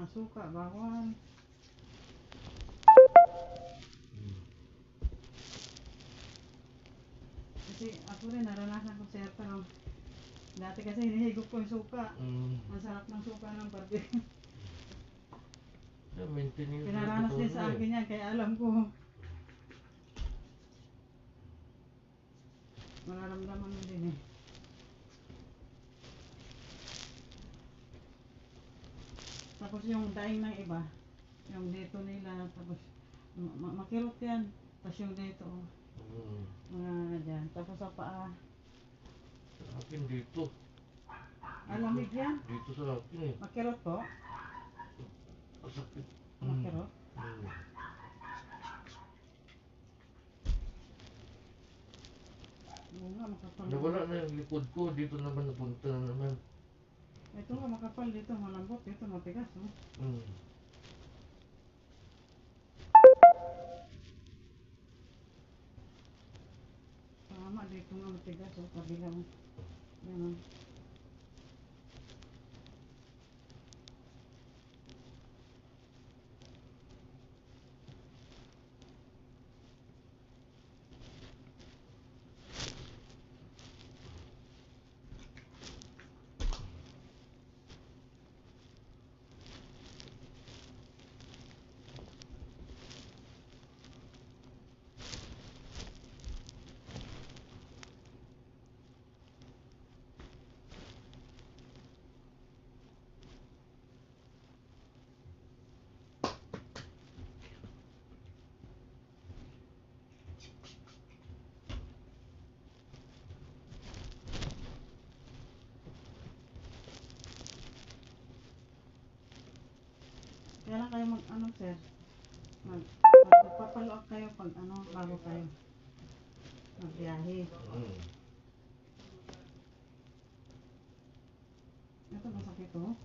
mga suka, bawal. Kasi ako rin naranasan ko sir, pero dati kasi hinihigop ko yung suka. Ang sarap ng suka ng barbecue. Pinaranas din sa akin yan, kaya alam ko. Mararamdaman mo din eh. Tapos yung daing ng iba, yung dito nila, tapos makirot yan. Tapos yung dito, mga dyan. Tapos sa paa. Sa akin dito. Alamig yan? Dito sa akin eh. Makirot po? Sakit. Makirot? Oo nga, makapal. Nawala na yung likod ko, dito naman napunta na naman. Ito nga makapal dito, malambot dito, matigas oh. Tama dito nga matigas oh, kabila mo. Yan oh. Kaya lang kayo mag-ano sir, magpapalo up kayo pag ano, bago kayo magbiyahe. Ito masakit oh.